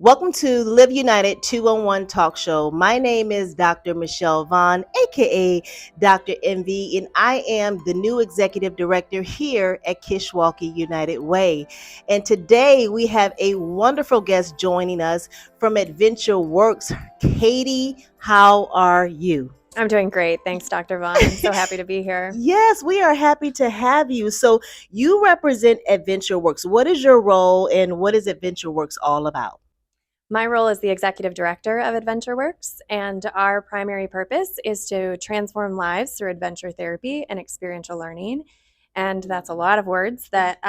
Welcome to Live United 201 Talk Show. My name is Dr. Michelle Vaughn, aka Dr. MV, and I am the new executive director here at Kishwaukee United Way. And today we have a wonderful guest joining us from Adventure Works. Katie, how are you? I'm doing great. Thanks, Dr. Vaughn. I'm so happy to be here. Yes, we are happy to have you. So, you represent Adventure Works. What is your role and what is Adventure Works all about? My role is the executive director of AdventureWorks, and our primary purpose is to transform lives through adventure therapy and experiential learning. And that's a lot of words that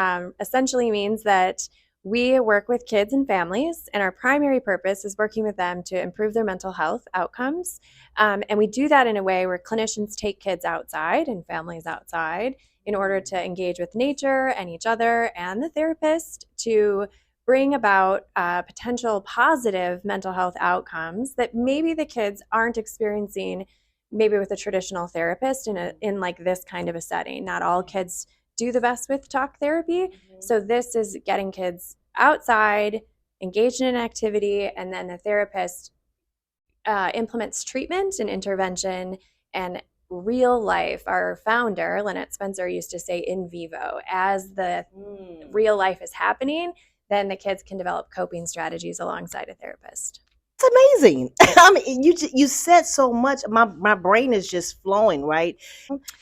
essentially means that we work with kids and families, and our primary purpose is working with them to improve their mental health outcomes. And we do that in a way where clinicians take kids outside and families outside in order to engage with nature and each other and the therapist to bring about potential positive mental health outcomes that maybe the kids aren't experiencing maybe with a traditional therapist in like this kind of a setting. Not all kids do the best with talk therapy. So this is getting kids outside, engaged in an activity, and then the therapist implements treatment and intervention and real life. Our founder, Lynette Spencer, used to say in vivo, as the real life is happening, then the kids can develop coping strategies alongside a therapist. It's amazing. I mean, you said so much. My brain is just flowing, right?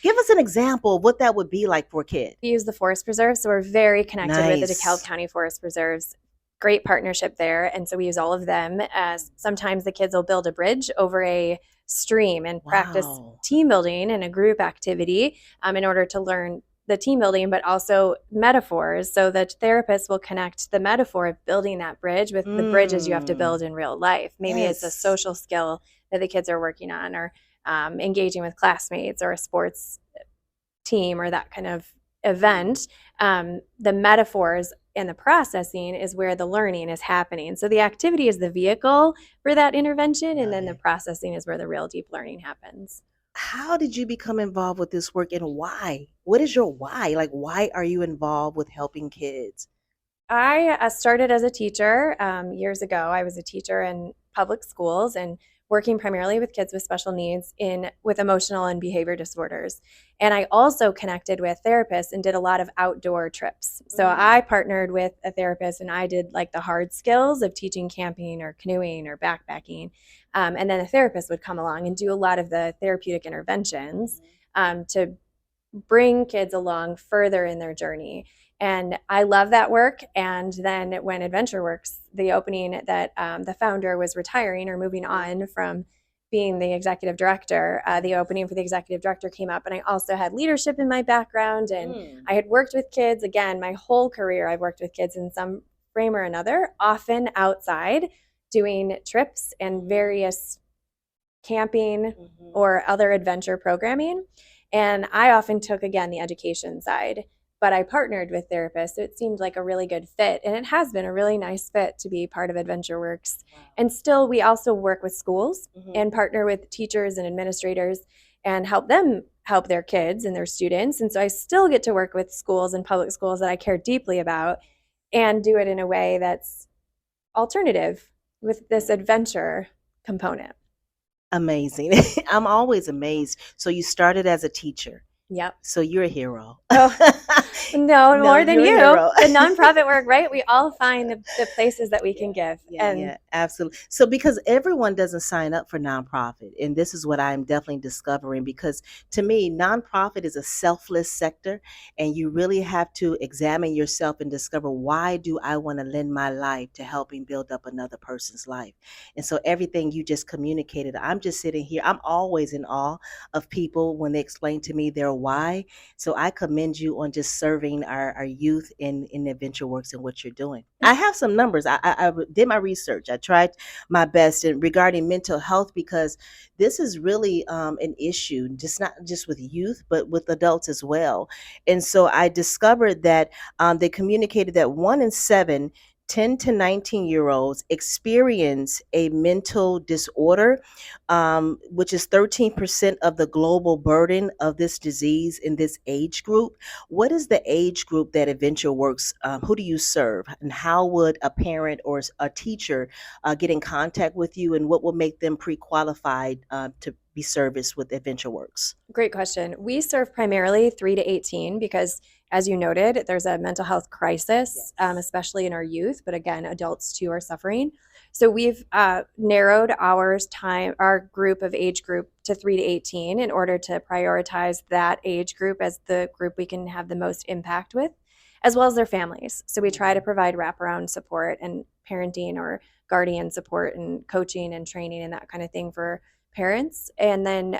Give us an example of what that would be like for a kid. We use the forest preserve, so we're very connected with the DeKalb County Forest Preserves. Great partnership there, and so we use all of them. As sometimes the kids will build a bridge over a stream and practice team building and a group activity in order to learn the team building, but also metaphors. So the therapist will connect the metaphor of building that bridge with the bridges you have to build in real life. Maybe it's a social skill that the kids are working on, or engaging with classmates or a sports team or that kind of event. The metaphors and the processing is where the learning is happening. So the activity is the vehicle for that intervention, and then the processing is where the real deep learning happens. How did you become involved with this work and why? What is your why? Like, why are you involved with helping kids? I started as a teacher years ago. I was a teacher in public schools and working primarily with kids with special needs with emotional and behavior disorders. And I also connected with therapists and did a lot of outdoor trips. So I partnered with a therapist and I did like the hard skills of teaching camping or canoeing or backpacking. And then a therapist would come along and do a lot of the therapeutic interventions to bring kids along further in their journey. And I love that work. And then when AdventureWorks, the opening that the founder was retiring or moving on from being the executive director, the opening for the executive director came up. And I also had leadership in my background. And I had worked with kids. Again, my whole career, I've worked with kids in some frame or another, often outside doing trips and various camping or other adventure programming. And I often took, again, the education side, but I partnered with therapists. So it seemed like a really good fit. And it has been a really nice fit to be part of AdventureWorks. And still, we also work with schools and partner with teachers and administrators and help them help their kids and their students. And so I still get to work with schools and public schools that I care deeply about and do it in a way that's alternative with this adventure component. Amazing. I'm always amazed. So you started as a teacher. Yep. So you're a hero. No, more than you. The nonprofit work, right? We all find the places that we can give. Yeah, absolutely. So because everyone doesn't sign up for nonprofit, and this is what I'm definitely discovering, because to me, nonprofit is a selfless sector, and you really have to examine yourself and discover, why do I want to lend my life to helping build up another person's life? And so everything you just communicated, I'm just sitting here, I'm always in awe of people when they explain to me their why. So I commend you on just serving our youth in AdventureWorks and what you're doing. I have some numbers. I did my research. I tried my best regarding mental health, because this is really an issue, just not just with youth, but with adults as well. And so I discovered that they communicated that 1 in 7 10 to 19-year-olds experience a mental disorder, which is 13% of the global burden of this disease in this age group. What is the age group that Adventure Works, who do you serve? And how would a parent or a teacher get in contact with you, and what will make them pre-qualified to be serviced with Adventure Works? Great question. We serve primarily 3 to 18 because, as you noted, there's a mental health crisis, Yes. especially in our youth, but again, adults too are suffering. So we've narrowed our group of age group to 3 to 18 in order to prioritize that age group as the group we can have the most impact with, as well as their families. So we try to provide wraparound support and parenting or guardian support and coaching and training and that kind of thing for parents. And then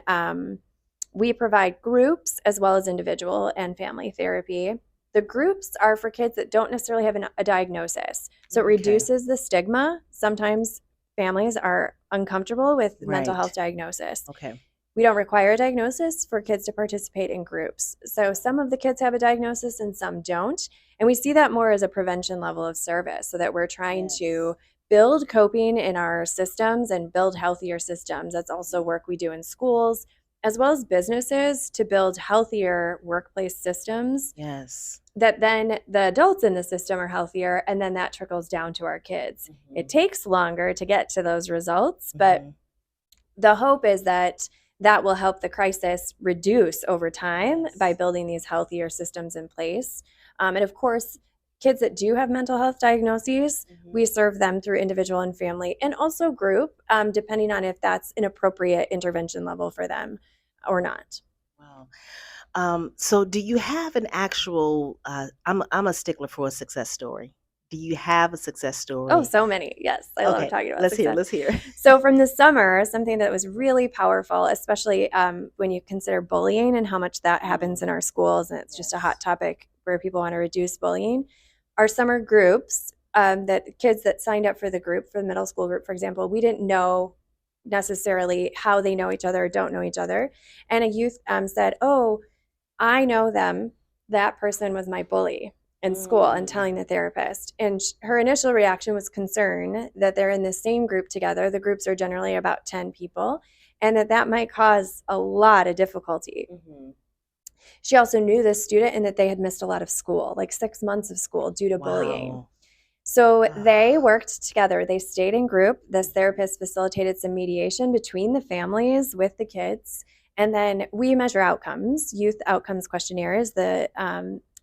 we provide groups as well as individual and family therapy. The groups are for kids that don't necessarily have a diagnosis. So it Okay. reduces the stigma. Sometimes families are uncomfortable with mental health Right. diagnosis. Okay. We don't require a diagnosis for kids to participate in groups. So some of the kids have a diagnosis and some don't. And we see that more as a prevention level of service so that we're trying to Yes. build coping in our systems and build healthier systems. That's also work we do in schools as well as businesses to build healthier workplace systems Yes. that then the adults in the system are healthier and then that trickles down to our kids. It takes longer to get to those results, but Mhm. the hope is that that will help the crisis reduce over time by Yes. building these healthier systems in place. And of course, kids that do have mental health diagnoses, we serve them through individual and family and also group, depending on if that's an appropriate intervention level for them or not. Wow. So do you have an actual, I'm a stickler for a success story. Do you have a success Oh, story? so many. Yes, I love Okay, talking about let's hear, success. let's hear. So, from the summer, something that was really powerful, especially when you consider bullying and how much that happens in Mm, our schools, and it's just a hot yes. topic where people want to reduce bullying. Our summer groups, that kids that signed up for the group, for the middle school group, for example, we didn't know necessarily how they know each other or don't know each other. And a youth said, "Oh, I know them. That person was my bully in school," and Mm, telling the therapist. And her initial reaction was concern that they're in the same group together. The groups are generally about 10 people, and that might cause a lot of difficulty. mhm. She also knew this student and that they had missed a lot of school, like 6 months of school due to bullying. Wow. So they Ah, worked together. They stayed in group. This therapist facilitated some mediation between the families with the kids. And then we measure outcomes. Youth outcomes questionnaire is the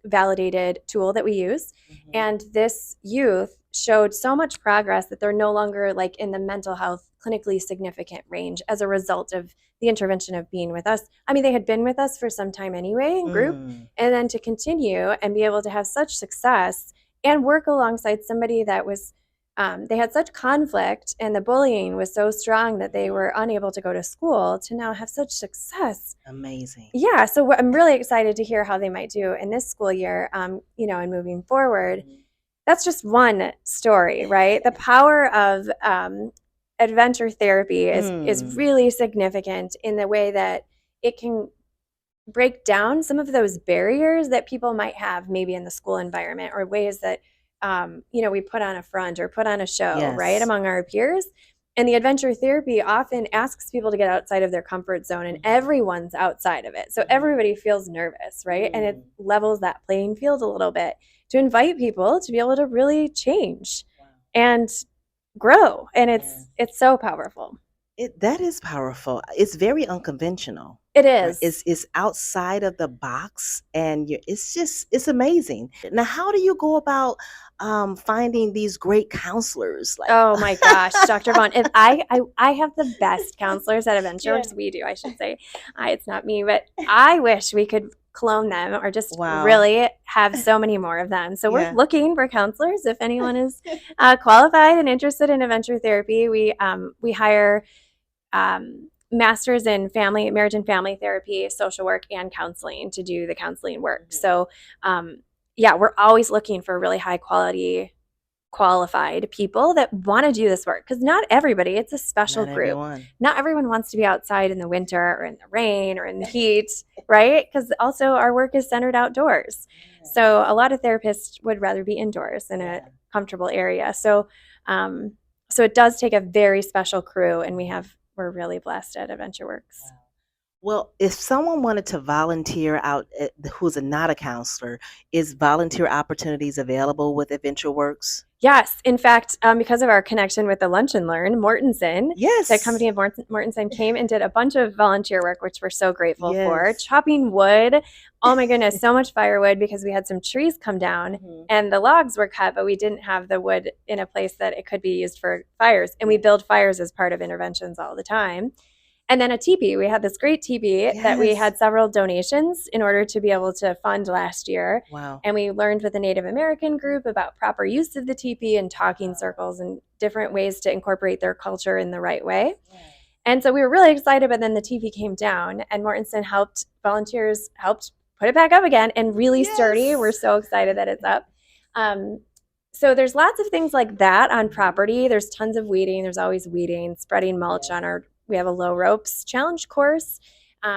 validated tool that we use. mhm. And this youth showed so much progress that they're no longer like in the mental health clinically significant range as a result of the intervention of being with us. I mean, they had been with us for some time anyway in group. Mm, And then to continue and be able to have such success and work alongside somebody that was they had such conflict and the bullying was so strong that they mhm. were unable to go to school to now have such success. Amazing. Yeah, so I'm really excited to hear how they might do in this school year, and moving forward. Mhm. That's just one story, right? The power of adventure therapy is Mm, really significant in the way that it can break down some of those barriers that people might have maybe in the school environment or ways that we put on a front or put on a show, right, yes. among our peers. And the adventure therapy often asks people to get outside of their comfort zone, and Mhm, everyone's outside of it, so mhm. everybody feels nervous, right, and it Mm, levels that playing field a little bit to invite people to be able to really change wow. and grow, and it's Yes. it's so powerful. That is powerful. It's very unconventional, It right? is. It's outside of the box, and it's amazing. Now, how do you go about finding these great counselors? Like, Oh my gosh, Dr. Vaughn. If I have the best counselors at yeah, AdventureWorks. We do, I should say. It's not me, but I wish we could clone them or just wow, really have so many more of them. So we're yeah. looking for counselors. If anyone is qualified and interested in adventure therapy, we hire masters in marriage and family therapy, social work, and counseling to do the counseling work. Mhm. So yeah, we're always looking for really high quality qualified people that want to do this work because not everybody, it's a special Not group. everyone. Not everyone wants to be outside in the winter or in the rain or in the heat, right? Because also our work is centered outdoors. Yeah. So a lot of therapists would rather be indoors in a Yeah. comfortable area. So so it does take a very special crew, and we're really blessed at AdventureWorks. Well, if someone wanted to volunteer who's not a counselor, is volunteer opportunities available with AdventureWorks? Yes, in fact, because of our connection with the Lunch and Learn, Mortensen, the Yes. company of Mortensen came and did a bunch of volunteer work, which we're so grateful for. Yes. Chopping wood, oh my goodness, so much firewood because we had some trees come down and the logs were cut, but we didn't have the wood in a place that it could be used for fires. And we build fires as part of interventions all the time. And then a teepee. We had this great teepee that we Yes. had several donations in order to be able to fund last year. Wow. And we learned with a Native American group about proper use of the teepee and talking circles and different ways to incorporate their culture in the right way. And so we were really excited, but then the teepee came down and Mortensen volunteers helped put it back up again and really sturdy. We're so excited that it's up. So there's lots of things like that on property. There's tons of weeding. There's always weeding, spreading mulch we have a low ropes challenge course.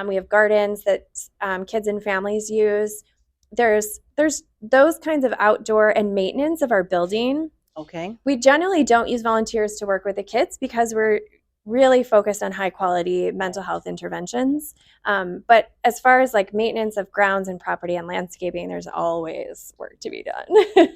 We have gardens that kids and families use. There's those kinds of outdoor and maintenance of our building. Okay. We generally don't use volunteers to work with the kids because we're really focused on high quality mental health interventions. But as far as like maintenance of grounds and property and landscaping, there's always work to be done.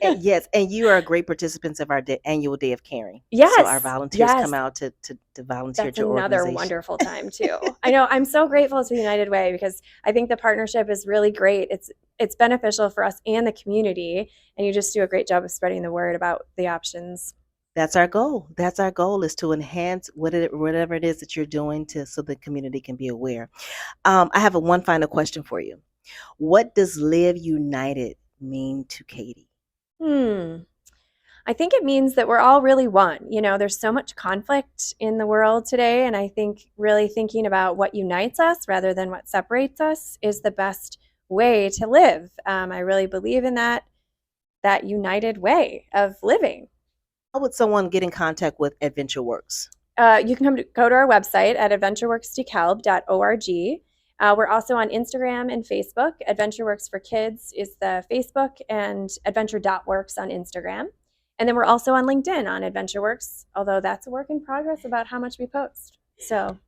And yes, and you are great participants of our annual Day of Caring. Yes. So our volunteers yes. come out to volunteer That's to your another organization. wonderful time too. I know I'm so grateful to United Way because I think the partnership is really great. It's beneficial for us and the community, and you just do a great job of spreading the word about the options. That's our goal. That's our goal, is to enhance whatever it is that you're doing so the community can be aware. I have one final question for you. What does Live United mean to Katie? I think it means that we're all really one. You know, there's so much conflict in the world today, and I think really thinking about what unites us rather than what separates us is the best way to live. I really believe in that united way of living. How would someone get in contact with AdventureWorks? You can go to our website at adventureworksdekalb.org. We're also on Instagram and Facebook. AdventureWorks for Kids is the Facebook, and adventure.works on Instagram. And then we're also on LinkedIn on AdventureWorks, although that's a work in progress about how much we post. So,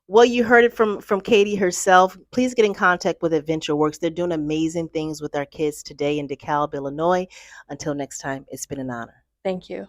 well, you heard it from Katie herself. Please get in contact with AdventureWorks. They're doing amazing things with our kids today in DeKalb, Illinois. Until next time, it's been an honor. Thank you.